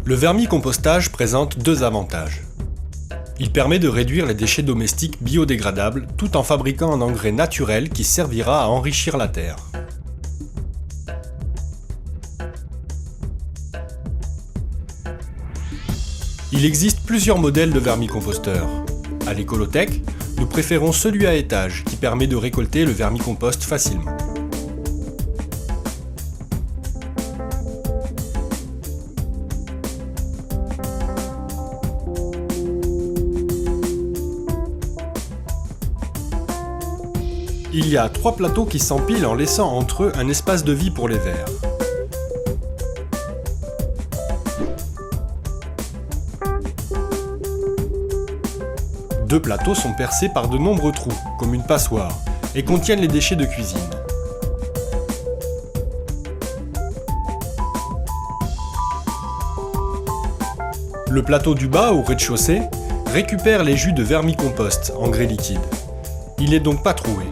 Le vermicompostage présente deux avantages. Il permet de réduire les déchets domestiques biodégradables tout en fabriquant un engrais naturel qui servira à enrichir la terre. Il existe plusieurs modèles de vermicomposteurs. À l'Écolotech, nous préférons celui à étage qui permet de récolter le vermicompost facilement. Il y a 3 plateaux qui s'empilent en laissant entre eux un espace de vie pour les vers. Deux plateaux sont percés par de nombreux trous, comme une passoire, et contiennent les déchets de cuisine. Le plateau du bas, au rez-de-chaussée, récupère les jus de vermicompost, engrais liquide. Il n'est donc pas troué.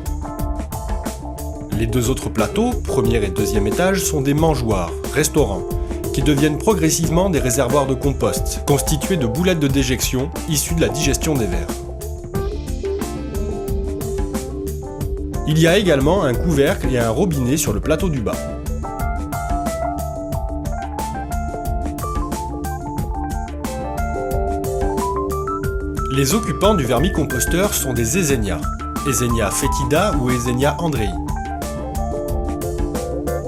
Les deux autres plateaux, premier et deuxième étage, sont des mangeoires, restaurants, qui deviennent progressivement des réservoirs de compost, constitués de boulettes de déjection issues de la digestion des vers. Il y a également un couvercle et un robinet sur le plateau du bas. Les occupants du vermicomposteur sont des Eisenia, Eisenia foetida ou Eisenia andrei.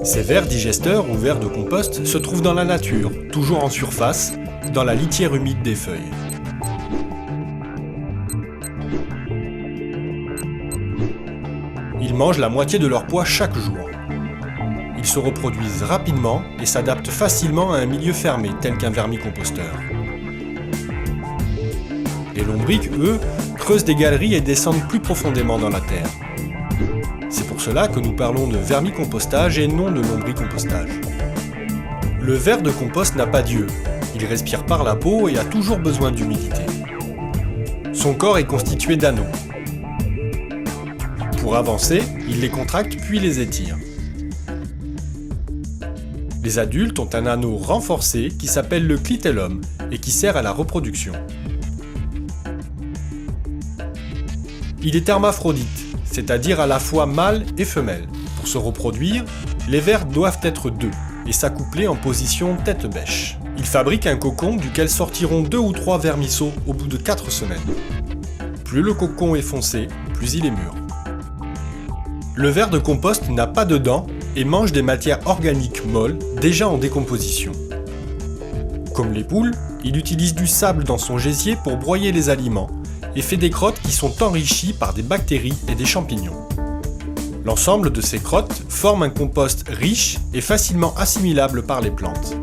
Ces vers digesteurs ou vers de compost se trouvent dans la nature, toujours en surface, dans la litière humide des feuilles. Ils mangent la moitié de leur poids chaque jour. Ils se reproduisent rapidement et s'adaptent facilement à un milieu fermé tel qu'un vermicomposteur. Les lombrics, eux, creusent des galeries et descendent plus profondément dans la terre. C'est pour cela que nous parlons de vermicompostage et non de lombricompostage. Le ver de compost n'a pas d'yeux. Il respire par la peau et a toujours besoin d'humidité. Son corps est constitué d'anneaux. Pour avancer, il les contracte puis les étire. Les adultes ont un anneau renforcé qui s'appelle le clitellum et qui sert à la reproduction. Il est hermaphrodite, c'est-à-dire à la fois mâle et femelle. Pour se reproduire, les vers doivent être deux et s'accoupler en position tête-bêche. Ils fabriquent un cocon duquel sortiront 2 ou 3 vermisseaux au bout de 4 semaines. Plus le cocon est foncé, plus il est mûr. Le ver de compost n'a pas de dents et mange des matières organiques molles déjà en décomposition. Comme les poules, il utilise du sable dans son gésier pour broyer les aliments et fait des crottes qui sont enrichies par des bactéries et des champignons. L'ensemble de ces crottes forme un compost riche et facilement assimilable par les plantes.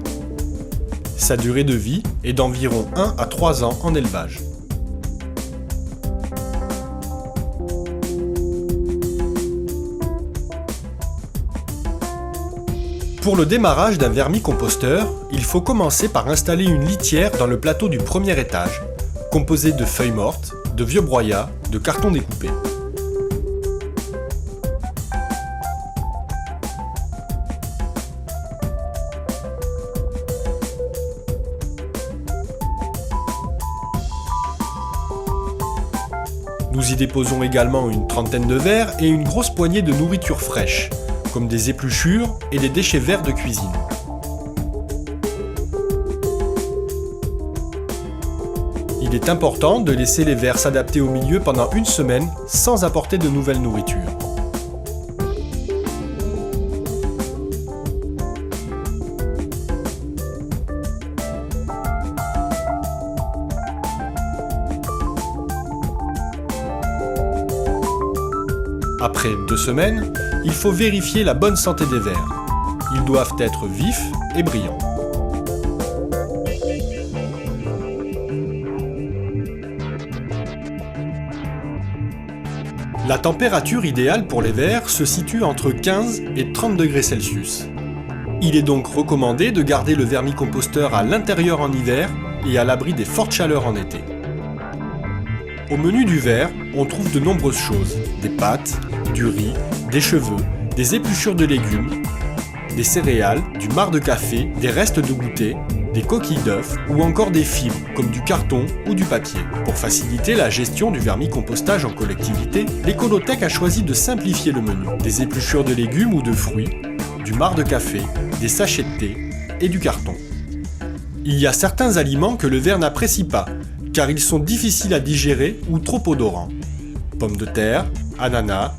Sa durée de vie est d'environ 1 à 3 ans en élevage. Pour le démarrage d'un vermicomposteur, il faut commencer par installer une litière dans le plateau du premier étage, composée de feuilles mortes, de vieux broyats, de carton découpé. Nous y déposons également une trentaine de vers et une grosse poignée de nourriture fraîche, comme des épluchures et des déchets verts de cuisine. Il est important de laisser les vers s'adapter au milieu pendant 1 semaine sans apporter de nouvelle nourriture. Après 2 semaines, il faut vérifier la bonne santé des vers. Ils doivent être vifs et brillants. La température idéale pour les vers se situe entre 15 et 30 degrés Celsius. Il est donc recommandé de garder le vermicomposteur à l'intérieur en hiver et à l'abri des fortes chaleurs en été. Au menu du ver, on trouve de nombreuses choses, des pâtes, du riz, des cheveux, des épluchures de légumes, des céréales, du marc de café, des restes de goûter, des coquilles d'œufs ou encore des fibres comme du carton ou du papier. Pour faciliter la gestion du vermicompostage en collectivité, l'Écolotech a choisi de simplifier le menu. Des épluchures de légumes ou de fruits, du marc de café, des sachets de thé et du carton. Il y a certains aliments que le ver n'apprécie pas, car ils sont difficiles à digérer ou trop odorants. Pommes de terre, ananas,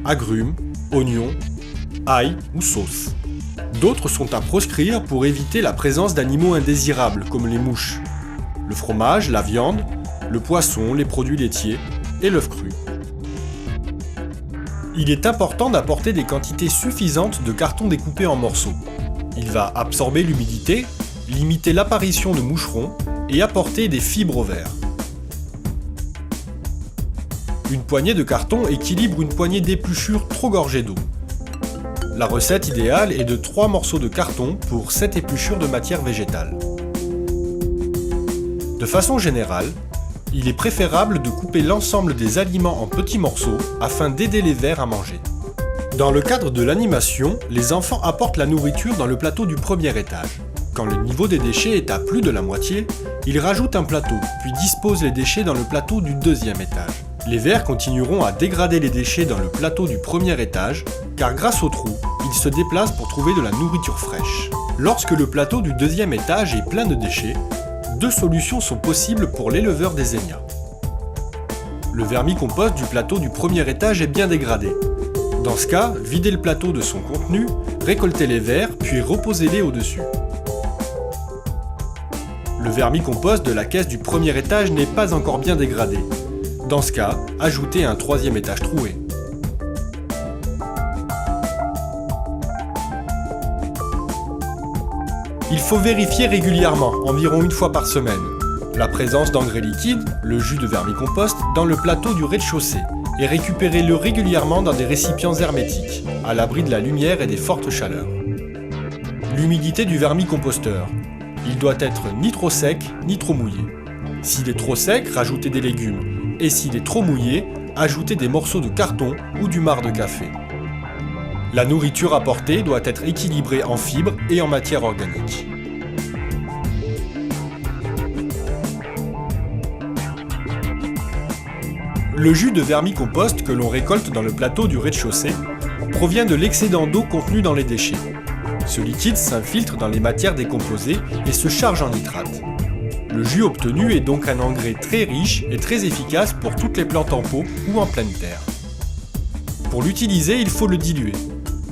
agrumes, oignons, ail ou sauce. D'autres sont à proscrire pour éviter la présence d'animaux indésirables comme les mouches, le fromage, la viande, le poisson, les produits laitiers et l'œuf cru. Il est important d'apporter des quantités suffisantes de carton découpé en morceaux. Il va absorber l'humidité, limiter l'apparition de moucherons et apporter des fibres au ver. Une poignée de carton équilibre une poignée d'épluchures trop gorgées d'eau. La recette idéale est de 3 morceaux de carton pour 7 épluchures de matière végétale. De façon générale, il est préférable de couper l'ensemble des aliments en petits morceaux afin d'aider les vers à manger. Dans le cadre de l'animation, les enfants apportent la nourriture dans le plateau du premier étage. Quand le niveau des déchets est à plus de la moitié, ils rajoutent un plateau, puis disposent les déchets dans le plateau du deuxième étage. Les vers continueront à dégrader les déchets dans le plateau du premier étage, car grâce au trou, ils se déplacent pour trouver de la nourriture fraîche. Lorsque le plateau du deuxième étage est plein de déchets, 2 solutions sont possibles pour l'éleveur des Zénias. Le vermicompost du plateau du premier étage est bien dégradé. Dans ce cas, videz le plateau de son contenu, récoltez les vers, puis reposez-les au-dessus. Le vermicompost de la caisse du premier étage n'est pas encore bien dégradé. Dans ce cas, ajoutez un 3e étage troué. Il faut vérifier régulièrement, environ une fois par semaine, la présence d'engrais liquides, le jus de vermicompost, dans le plateau du rez-de-chaussée et récupérez-le régulièrement dans des récipients hermétiques, à l'abri de la lumière et des fortes chaleurs. L'humidité du vermicomposteur. Il doit être ni trop sec, ni trop mouillé. S'il est trop sec, rajoutez des légumes, et s'il est trop mouillé, ajoutez des morceaux de carton ou du marc de café. La nourriture apportée doit être équilibrée en fibres et en matière organique. Le jus de vermicompost que l'on récolte dans le plateau du rez-de-chaussée provient de l'excédent d'eau contenu dans les déchets. Ce liquide s'infiltre dans les matières décomposées et se charge en nitrate. Le jus obtenu est donc un engrais très riche et très efficace pour toutes les plantes en pot ou en pleine terre. Pour l'utiliser, il faut le diluer.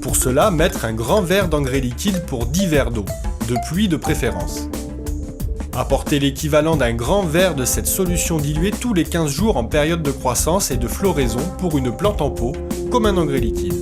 Pour cela, mettre un grand verre d'engrais liquide pour 10 verres d'eau, de pluie de préférence. Apportez l'équivalent d'un grand verre de cette solution diluée tous les 15 jours en période de croissance et de floraison pour une plante en pot, comme un engrais liquide.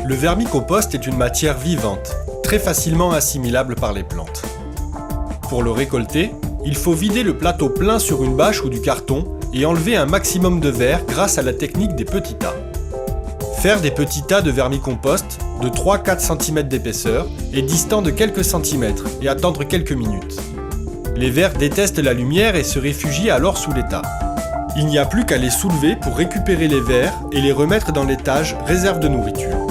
Le vermicompost est une matière vivante, très facilement assimilable par les plantes. Pour le récolter, il faut vider le plateau plein sur une bâche ou du carton et enlever un maximum de verre grâce à la technique des petits tas. Faire des petits tas de vermicompost de 3-4 cm d'épaisseur et distants de quelques centimètres et attendre quelques minutes. Les vers détestent la lumière et se réfugient alors sous les tas. Il n'y a plus qu'à les soulever pour récupérer les vers et les remettre dans l'étage réserve de nourriture.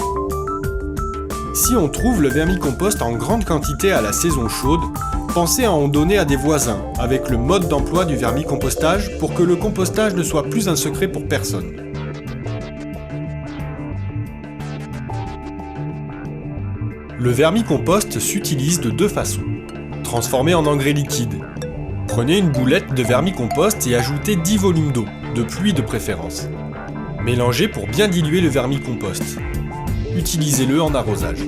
Si on trouve le vermicompost en grande quantité à la saison chaude, pensez à en donner à des voisins avec le mode d'emploi du vermicompostage pour que le compostage ne soit plus un secret pour personne. Le vermicompost s'utilise de 2 façons. Transformé en engrais liquide. Prenez une boulette de vermicompost et ajoutez 10 volumes d'eau, de pluie de préférence. Mélangez pour bien diluer le vermicompost. Utilisez-le en arrosage.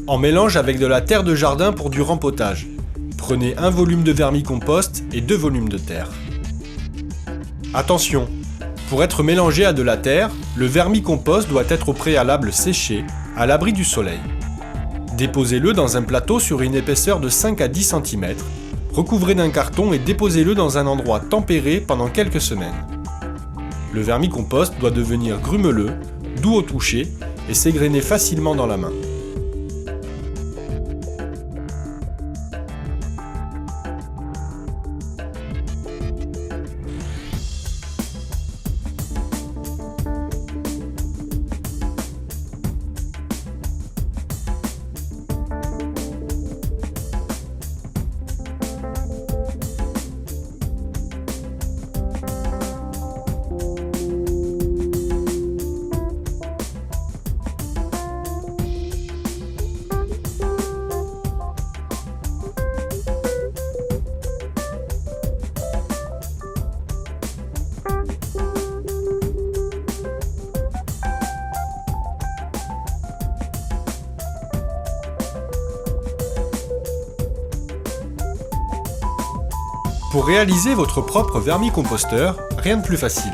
En mélange avec de la terre de jardin pour du rempotage. Prenez un volume de vermicompost et 2 volumes de terre. Attention, pour être mélangé à de la terre, le vermicompost doit être au préalable séché, à l'abri du soleil. Déposez-le dans un plateau sur une épaisseur de 5 à 10 cm, recouvrez d'un carton et déposez-le dans un endroit tempéré pendant quelques semaines. Le vermicompost doit devenir grumeleux, doux au toucher et s'égrener facilement dans la main. Pour réaliser votre propre vermicomposteur, rien de plus facile.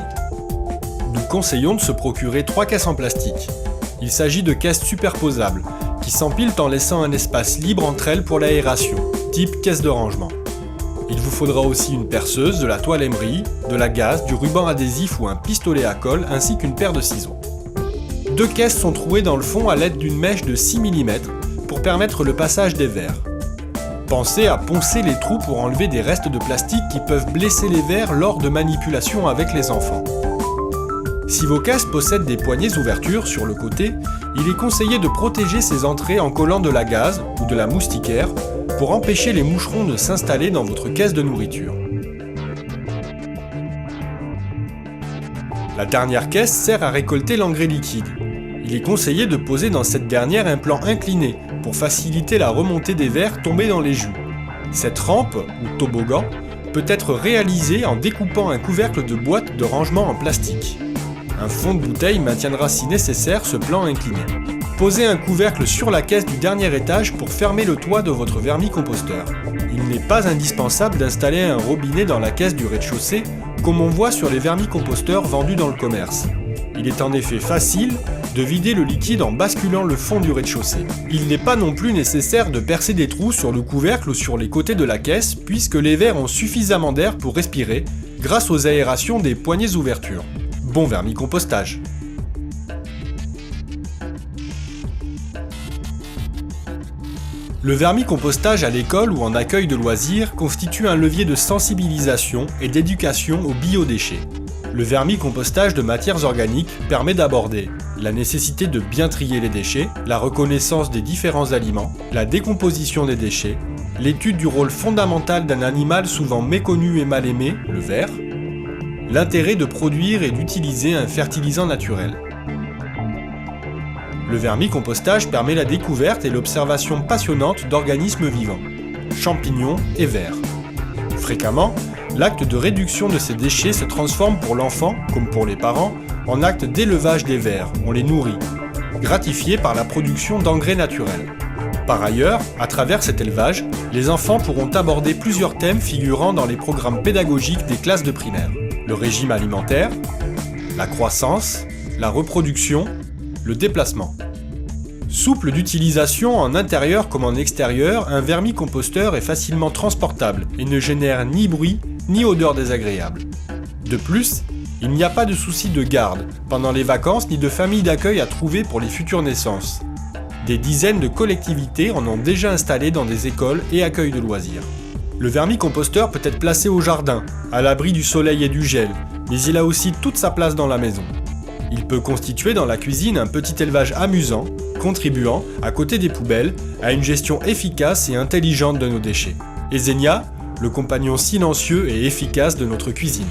Nous conseillons de se procurer 3 caisses en plastique. Il s'agit de caisses superposables, qui s'empilent en laissant un espace libre entre elles pour l'aération, type caisse de rangement. Il vous faudra aussi une perceuse, de la toile émerie, de la gaze, du ruban adhésif ou un pistolet à colle, ainsi qu'une paire de ciseaux. 2 caisses sont trouées dans le fond à l'aide d'une mèche de 6 mm pour permettre le passage des vers. Pensez à poncer les trous pour enlever des restes de plastique qui peuvent blesser les vers lors de manipulations avec les enfants. Si vos caisses possèdent des poignées ouvertures sur le côté, il est conseillé de protéger ces entrées en collant de la gaze ou de la moustiquaire pour empêcher les moucherons de s'installer dans votre caisse de nourriture. La dernière caisse sert à récolter l'engrais liquide. Il est conseillé de poser dans cette dernière un plan incliné pour faciliter la remontée des vers tombés dans les jus. Cette rampe, ou toboggan, peut être réalisée en découpant un couvercle de boîte de rangement en plastique. Un fond de bouteille maintiendra si nécessaire ce plan incliné. Posez un couvercle sur la caisse du dernier étage pour fermer le toit de votre vermicomposteur. Il n'est pas indispensable d'installer un robinet dans la caisse du rez-de-chaussée, comme on voit sur les vermicomposteurs vendus dans le commerce. Il est en effet facile de vider le liquide en basculant le fond du rez-de-chaussée. Il n'est pas non plus nécessaire de percer des trous sur le couvercle ou sur les côtés de la caisse, puisque les vers ont suffisamment d'air pour respirer, grâce aux aérations des poignées ouvertures. Bon vermicompostage! Le vermicompostage à l'école ou en accueil de loisirs constitue un levier de sensibilisation et d'éducation aux biodéchets. Le vermicompostage de matières organiques permet d'aborder la nécessité de bien trier les déchets, la reconnaissance des différents aliments, la décomposition des déchets, l'étude du rôle fondamental d'un animal souvent méconnu et mal aimé, le ver, l'intérêt de produire et d'utiliser un fertilisant naturel. Le vermicompostage permet la découverte et l'observation passionnante d'organismes vivants, champignons et vers. Fréquemment, l'acte de réduction de ces déchets se transforme pour l'enfant, comme pour les parents, en acte d'élevage des vers, on les nourrit, gratifié par la production d'engrais naturels. Par ailleurs, à travers cet élevage, les enfants pourront aborder plusieurs thèmes figurant dans les programmes pédagogiques des classes de primaire. Le régime alimentaire, la croissance, la reproduction, le déplacement. Souple d'utilisation en intérieur comme en extérieur, un vermicomposteur est facilement transportable et ne génère ni bruit ni odeur désagréable. De plus, il n'y a pas de souci de garde pendant les vacances ni de famille d'accueil à trouver pour les futures naissances. Des dizaines de collectivités en ont déjà installé dans des écoles et accueils de loisirs. Le vermicomposteur peut être placé au jardin, à l'abri du soleil et du gel, mais il a aussi toute sa place dans la maison. Il peut constituer dans la cuisine un petit élevage amusant, contribuant, à côté des poubelles, à une gestion efficace et intelligente de nos déchets. Ezenia, le compagnon silencieux et efficace de notre cuisine.